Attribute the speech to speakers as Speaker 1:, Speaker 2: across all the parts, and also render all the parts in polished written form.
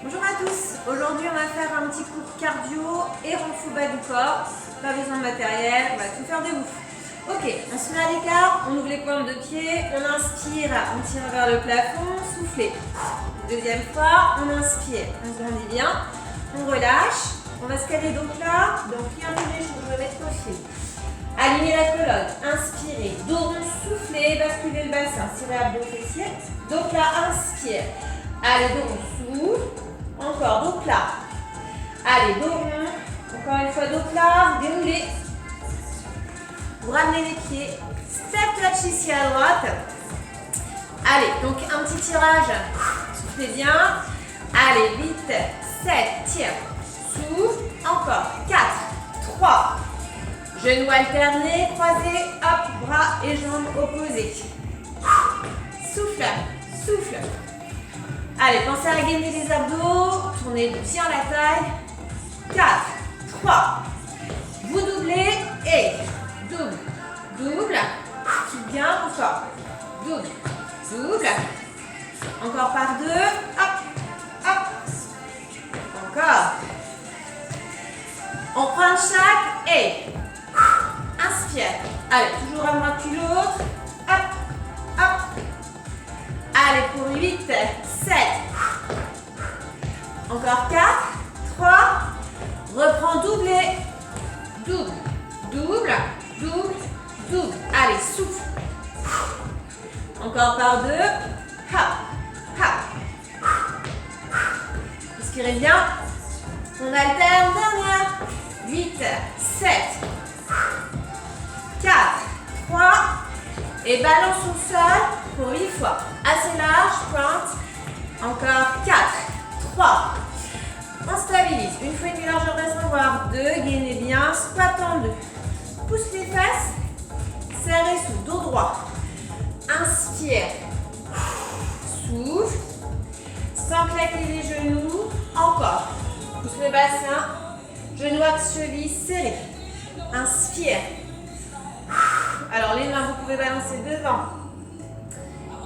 Speaker 1: Bonjour à tous, aujourd'hui on va faire un petit cours cardio et renfort bas du corps. Pas besoin de matériel, on va tout faire de ouf. Ok, on se met à l'écart, on ouvre les pointes de pied, on inspire, on tire vers le plafond, soufflez. Deuxième fois, on inspire, on se grandit bien, on relâche, on va se caler donc là, donc plie un peu les genoux, je vais mettre au fil. Alignez la colonne, inspirez, dos rond, soufflez, basculez le bassin, tirez abdos fessiers. Donc là, inspire. Allez, dos rond, souffle. Encore, dos plat. Allez, dos rond. Encore une fois, dos plat. Déroulez. Vous ramenez les pieds. Step touch ici à droite. Allez, donc un petit tirage. Soufflez bien. Allez, vite. 7, tire. Souffle. Encore. 4, 3. Genoux alternés, croisés. Hop, bras et jambes opposés. Souffle. Souffle. Allez, pensez à gainer les abdos, tournez bien la taille. 4, 3, vous doublez et double, double, bien encore, double, double, encore par deux, hop, hop, encore. On prend chaque et inspire. Allez, toujours à droite puis l'autre, hop, hop. Allez, pour 8, 7, encore 4, 3, reprends, doublé, double, double, double, double. Allez, souffle. Encore par deux, hop, hop. Respirez bien. On alterne, dernière. 8, 7, 4, 3, et balance au sol pour 8 fois. Assez large, pointe. Encore 4, 3. On stabilise. Une fois et demie largeur réservoir. 2. Gainez bien. Squat en 2. Pousse les fesses. Serrez sous. Dos droit. Inspire. Souffle. Sans claquer les genoux. Encore. Pousse le bassin. Genoux axe cheville serré. Inspire. Alors les mains, vous pouvez balancer devant.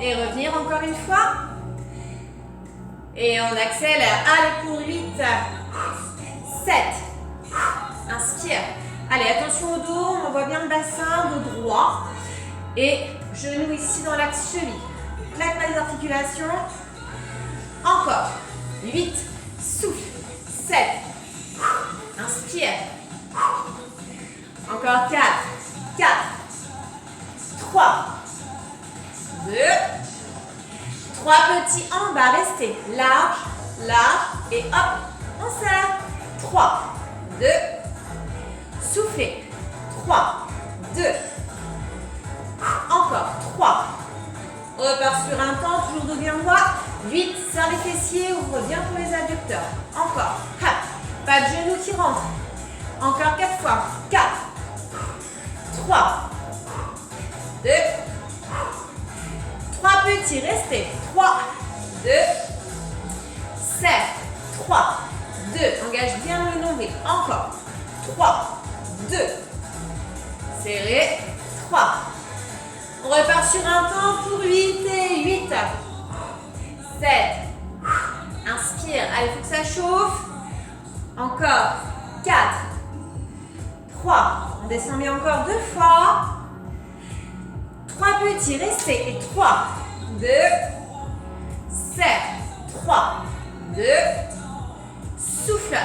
Speaker 1: Et revenir encore une fois. Et on accélère. Allez, pour 8, 7. Inspire. Allez, attention au dos. On voit bien le bassin, dos droit. Et genoux ici dans l'axe cheville. Plaque pas les articulations. Encore. 8. Souffle. 7. Inspire. Encore 4. 4. 3. 2. 3 petits en bas. Restez large, large. Et hop, on serre. 3. 2. Soufflez. 3. 2. Encore. 3. On repart sur un temps. Toujours dos bien droit. 8. Serre les fessiers. Ouvre bien pour les adducteurs. Encore. Hop. Pas de genoux qui rentrent. Encore 4 fois. 4. 3. 2. 3 petits, restez. 3, 2, serre. 3, 2, engage bien le nombril. Encore. 3, 2, serrez. 3. On repart sur un temps pour 8 et 8. 7. Inspire. Allez, il faut que ça chauffe. Encore. 4. 3. On descend bien encore 2 fois. 3 petits, restez. Et 3, 2, serre. 3, 2, souffle.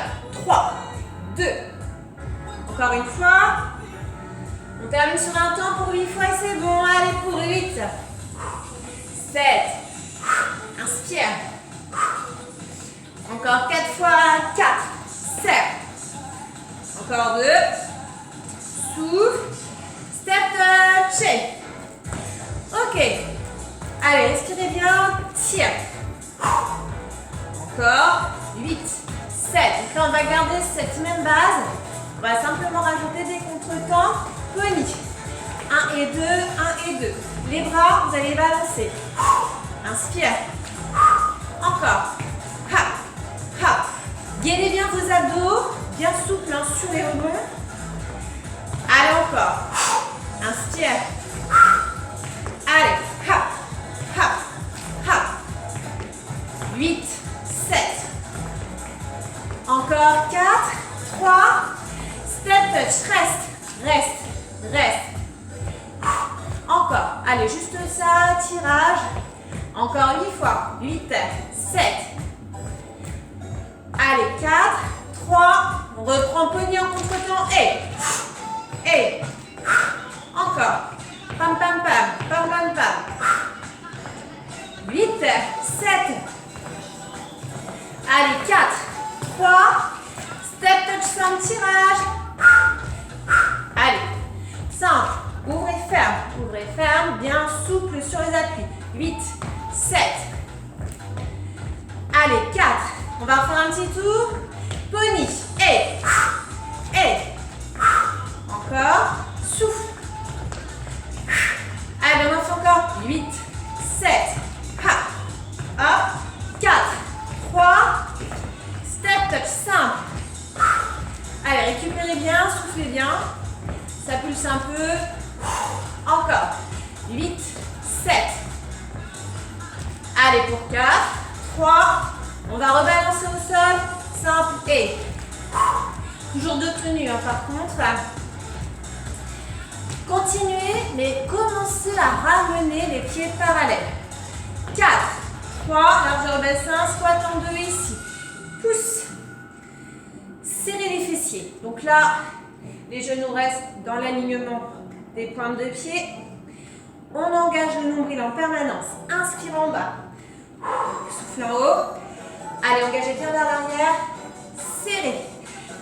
Speaker 1: 3, 2. Encore une fois. On termine sur un temps pour 8 fois et c'est bon. Allez, pour 8, 7. Inspire. Encore 4 fois. 4. Serre. Encore 2. Souffle. Step touch. Ok. Allez, respirez bien. Tire. Encore. 8, 7. Donc là, on va garder cette même base. On va simplement rajouter des contretemps. Pony. 1 et 2, 1 et 2. Les bras, vous allez balancer. Inspire. Encore. Hop, hop. Gainez bien vos abdos. Bien souple hein, sur les rebonds. Allez, encore. Inspire. Allez, hop, hop, hop. 8, 7, Encore 4, 3, step touch, reste. Encore, allez, juste ça, tirage. Encore 8 fois, 8, 7. Allez, 4, 3, on reprend poignet en contre-temps, et. Encore, pam, pam, pam, pam, pam, pam. 8, 7. Allez, 4, 3, step touch sans tirage. Allez, 5, ouvrez, ferme, bien souple sur les appuis. 8, 7. Allez, 4, on va faire un petit tour. Pony, et. Encore, souffle. Allez, on en fait encore. 8, 7. Hop, 4, 3, step touch, simple. Allez, récupérez bien, soufflez bien. Ça pulse un peu. Encore. 8, 7. Allez, pour 4, 3. On va rebalancer au sol. Simple et. Toujours deux tenues, hein, par contre. Continuez, mais commencez à ramener les pieds parallèles. 4, 3, largeur bassin, squat en 2 ici. Pousse. Serrez les fessiers. Donc là, les genoux restent dans l'alignement des pointes de pied. On engage le nombril en permanence. Inspire en bas. Souffle en haut. Allez, engagez bien vers l'arrière. Serrez.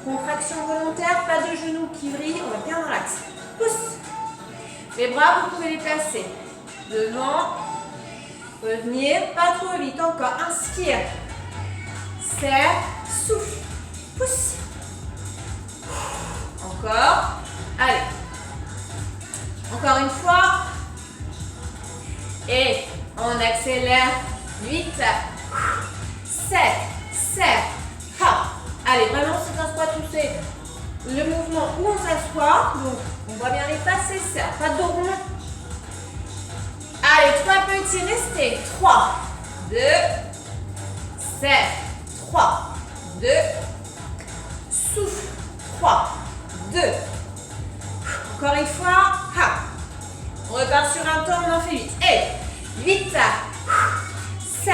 Speaker 1: Contraction volontaire, pas de genoux qui vrillent. On va bien relaxer. Pousse. Les bras, vous pouvez les placer devant. Revenir, pas trop vite. Encore. Inspire. Serre. Souffle. Pousse. Encore. Allez. Encore une fois. Et on accélère. 8, 7, serre. Hop. Allez, vraiment, c'est un squat où c'est le mouvement où on s'assoit. Donc, on voit bien les passer, serre. Pas de dos rond. Allez, 3 petits, restez. 3, 2, serre. 3, 2, souffle. 3, 2. Encore une fois. Hop. On repart sur un temps, on en fait 8. Et 8, 7,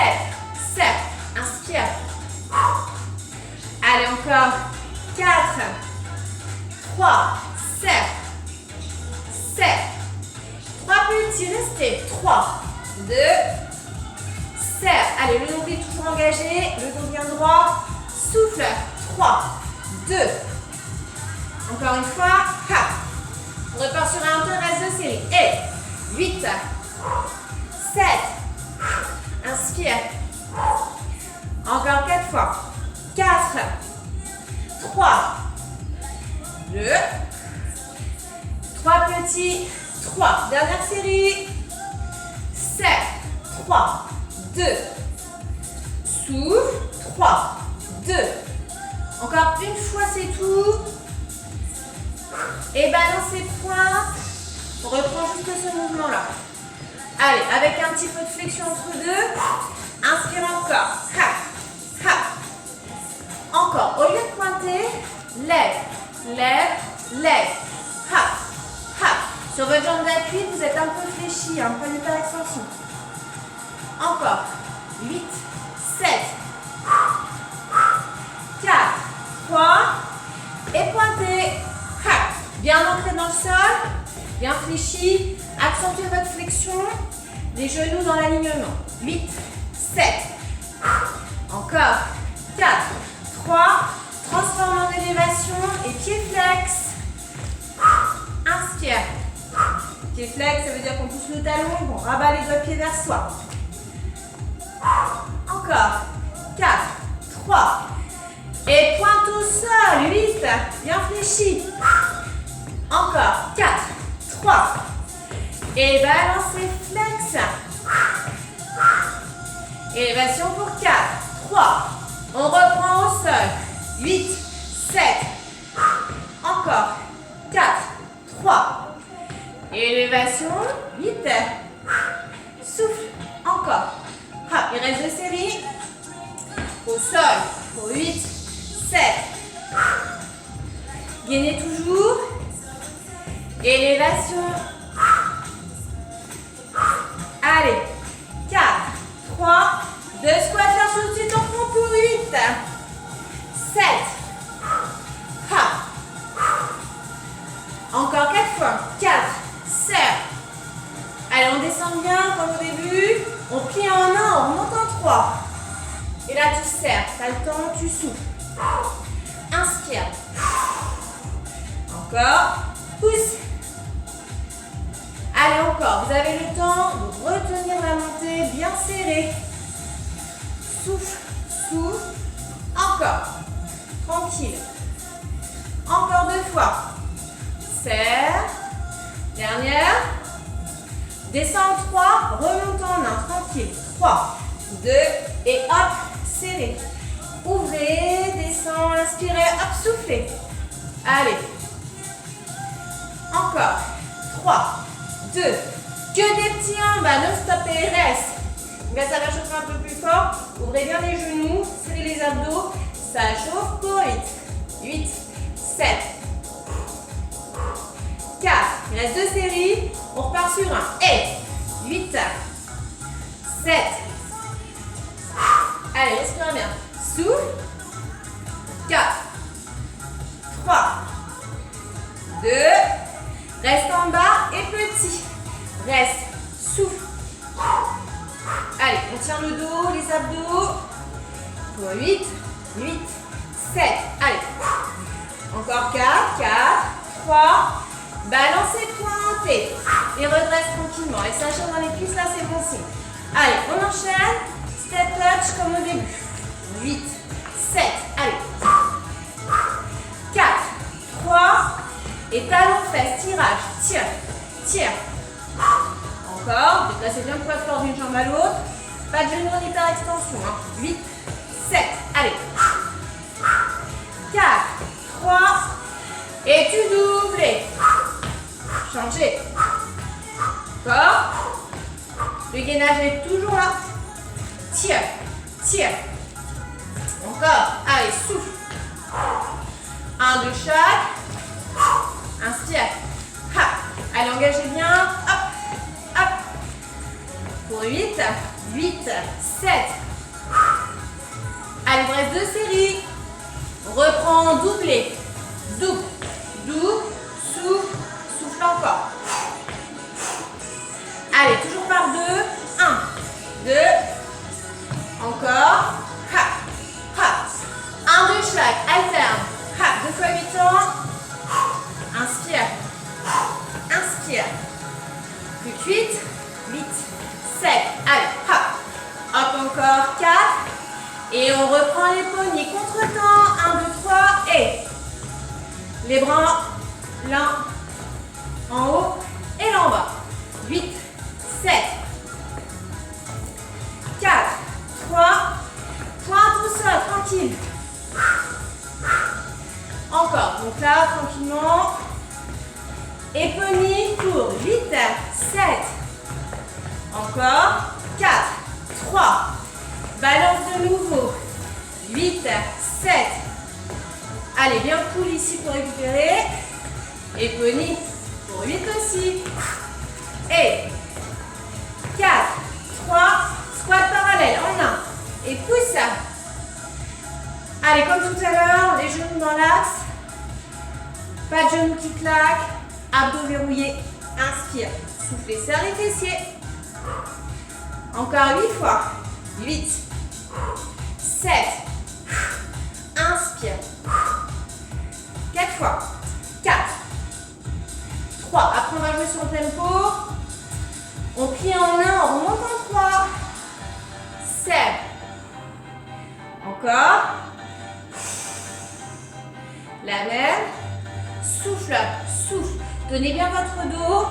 Speaker 1: serre. Inspire. Allez, encore 4, 3, serre. 3 petits, restez. 3, 2, serre. Allez, le nombril toujours engagé, le dos bien droit. Souffle. 3, 2. Encore une fois. Ha. On repart sur un temps, reste de série. Et 8, 7. Inspire. Encore 4 fois. 4, 3, 2, 3 petits, 3. Dernière série. 7, 3, 2. Souffle. 3, 2. Encore une fois, c'est tout. Et balancez pointe. On reprend juste ce mouvement-là. Allez, avec un petit peu de flexion entre deux. Inspire encore. Ha, ha. Encore. Au lieu de pointer, lève, lève, lève. Ha, ha. Sur votre jambe d'appui, vous êtes un peu fléchi, un peu d'hyperextension. Encore. 8, 7, 4, 3. Et pointez. Ha. Bien ancré dans le sol. Bien fléchi. Accentuez votre flexion. Les genoux dans l'alignement. 8, 7. Encore. 4, 3. Transforme en élévation et pied flex. Inspire. Pied flex, ça veut dire qu'on pousse le talon, on rabat les doigts de pied vers soi. Encore. 4, 3. Et pointe au sol. 8. Bien fléchi. Encore. 4, 3. Et balancez flex. Élévation pour 4, 3. On reprend au sol. 8, 7. Encore. 4, 3. Élévation. 8. Souffle. Encore. Ah, il reste 2 séries. Au sol. Pour 8, 7. Gainez toujours. Élévation. Allez. 4, 3, 2, squat, lâche tout de suite, on prend pour 8, 7, encore 4 fois, 4, serre. Allez, on descend bien comme au début, on plie en 1, on remonte en 3. Et là, tu serres, tu as le temps, tu souffles. Inspire. Encore, pousse. Allez, encore, vous avez le temps de retenir la montée bien serrée. Souffle, souffle. Encore. Tranquille. Encore 2 fois. Serre. Dernière. Descends en 3, remonte en 1. Tranquille. 3, 2 et hop, serrez. Ouvrez, descends, inspirez, hop, soufflez. Allez. Encore. 3, 2. Que des petits en bas, ne stoppez, reste. Là, ça va chauffer un peu plus fort. Ouvrez bien les genoux, serrez les abdos. Ça chauffe pour 8, 8, 7, 4. Il reste 2 séries. On repart sur 1. Et 8, 7. Allez, respirez bien. Souffle. 4, 3, 2. Reste en bas et petit. Reste. Souffle. Allez, on tient le dos, les abdos. Pour 8, 8, 7. Allez. Encore 4, 4, 3. Balancez, pointez. Et redresse tranquillement. Et ça chauffe dans les cuisses, là, c'est bon signe. Allez, on enchaîne. Step touch comme au début. 8, 7. Allez. 4, 3. Et talon fesses, tirage. Tire, tire. Encore. Déplacez bien le poids fort d'une jambe à l'autre. Pas de genou en hyperextension. 8, 7. Allez. 4, 3. Et tu doubles. Changez. Encore. Le gainage est toujours là. Tire, tire. Encore. Allez, souffle. 1 de chaque. Inspire. Hop. Allez, engagez bien. Hop, hop. Pour 8, 8, 7. Allez, il reste 2 séries. On reprend doublé. Double, double, souffle, souffle encore. Allez, toujours par 2. 1, 2. Encore. Ha, ha. 1 de chaque. Alterne. Ha, 2 fois 8 ans. Inspire. Inspire. Plus que 8. 8, 7. Allez, hop. Hop, encore 4. Et on reprend les poignets contre-temps. 1, 2, 3. Et les bras l'un en haut et l'un en bas. 8, 7, 4, 3. Pointe au sol, tranquille. Encore. Donc là, tranquillement. Éponine pour 8, 7. Encore. 4, 3. Balance de nouveau. 8, 7. Allez, bien cool ici pour récupérer. Éponine pour 8 aussi. Et 4, 3. Squat parallèle en 1. Et pousse. Allez, comme tout à l'heure, les genoux dans l'axe. Pas de genoux qui claquent. Abdos verrouillés. Inspire. Soufflez, serre les fessiers. Encore 8 fois. 8, 7. Inspire. 4 fois. 4, 3. Après, on va jouer sur le tempo. On plie en 1, on remonte en 3. Serre. Encore. La même. Souffle, souffle. Tenez bien votre dos.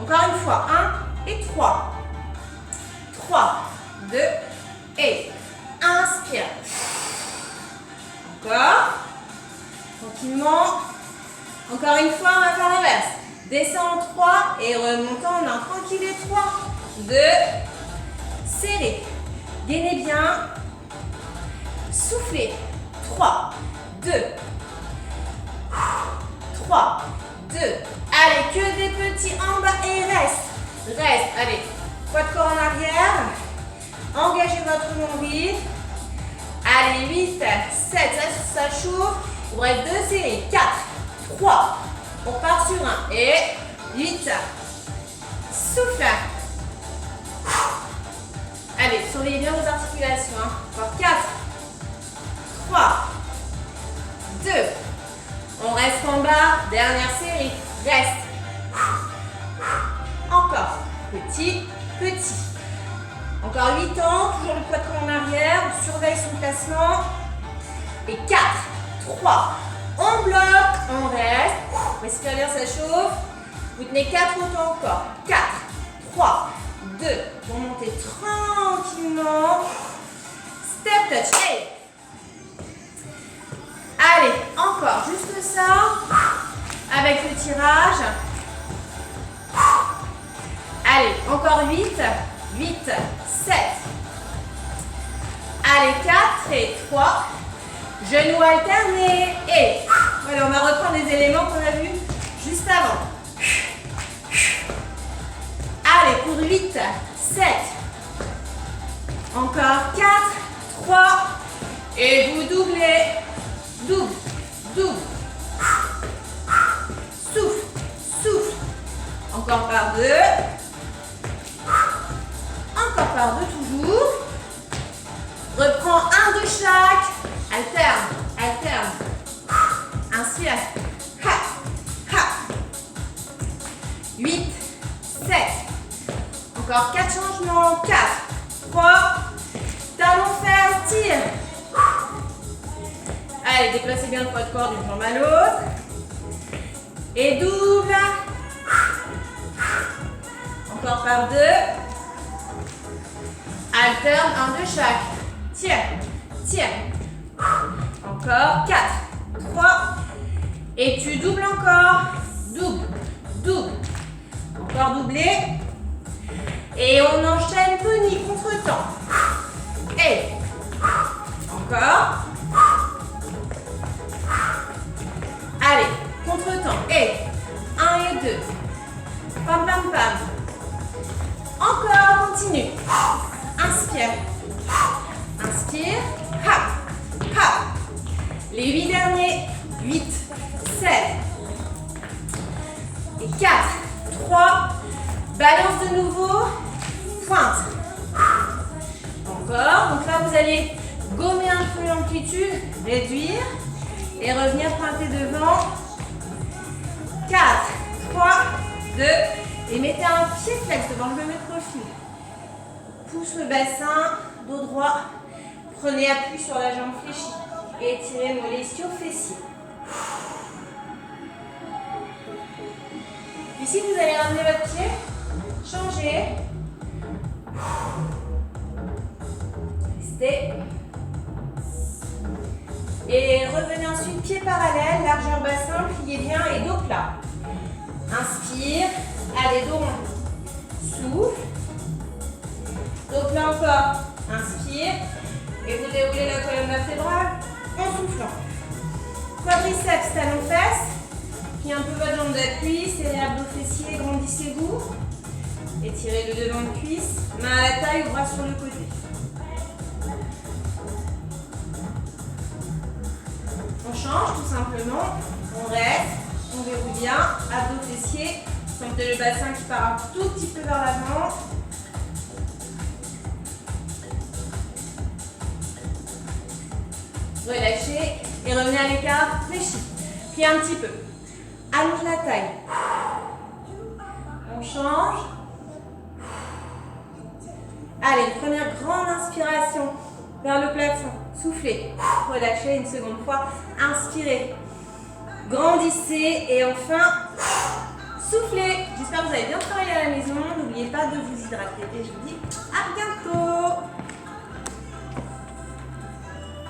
Speaker 1: Encore une fois. 1 et 3. 3, 2 et inspire. Encore. Tranquillement. Encore une fois, on va faire l'inverse. Descends en 3 et remontons en 1. Tranquille et 3, 2. Serrez. Gainez bien. Soufflez. 3, 2. 3, 2. Allez, que des petits en bas et reste. Reste. Allez, poids de corps en arrière. Engagez votre nombril. Allez, 8, 7, ça chauffe. Il vous reste 2 séries. 4, 3. On part sur 1. Et 8. Souffle. Allez, surveillez bien vos articulations. Encore 4, 3, 2. On reste en bas. Dernière série. Reste. Encore. Petit, petit. Encore 8 ans. Toujours le poids de corps en arrière. On surveille son placement. Et 4, 3. On bloque. On reste. Respirez bien, ça chauffe. Vous tenez 4 autant encore. 4, 3, 2. Vous montez tranquillement. Step touch. Hey. Allez, encore juste ça. Avec le tirage. Allez, encore 8. 8, 7. Allez, 4 et 3. Genoux alternés. Et voilà, on va reprendre les éléments qu'on a vus juste avant. Allez, pour 8, 7. Encore 4, 3. Et vous doublez. Double, double. Souffle, souffle. Encore par 2. Encore par 2 toujours. Reprends un de chaque. Alterne, alterne. Inspire. Ha, ha. 8, 7. Encore 4 changements. 4, 3. Talon fesses, tire. Allez, déplacez bien le poids de corps d'une jambe à l'autre. Et double. Encore par 2. Alterne, un de chaque. Tire, tire. Encore 4, 3. Et tu doubles encore. Double, double. Encore doublé. Et on enchaîne pony contre-temps. Et encore. Allez, contre-temps. Et 1 et 2. Pam, pam, pam. Encore, continue. Inspire. Inspire. Hop, hop. Les 8 derniers. 8, 7. Et 4, 3. Balance de nouveau. Pointe. Encore. Donc là, vous allez gommer un peu l'amplitude. Réduire. Et revenir pointer devant. 4, 3, 2. Et mettez un pied flex devant le profil. Pousse le bassin, dos droit. Prenez appui sur la jambe fléchie. Et étirez vos ischio-fessiers. Ici, vous allez ramener votre pied. Changez. Restez. Et revenez ensuite pied parallèle, largeur bassin, pliez bien et dos plat. Inspire. Allez, dos rond. Souffle. Dos plat encore. Inspire. Et vous déroulez la colonne vertébrale en soufflant. Quadriceps, talons fesses. Puis un peu votre jambe d'appui. Serrez abdos fessiers, grandissez-vous. Étirez le devant de cuisse. Main à la taille ou bras sur le côté. On change tout simplement. On reste. On verrouille bien. Abdos fessiers. Sentez le bassin qui part un tout petit peu vers l'avant. Relâchez et revenez à l'écart, fléchi. Puis un petit peu. Allonge la taille. On change. Allez, une première grande inspiration vers le plafond. Soufflez. Relâchez une seconde fois. Inspirez. Grandissez et enfin, soufflez. J'espère que vous avez bien travaillé à la maison. N'oubliez pas de vous hydrater. Et je vous dis à bientôt.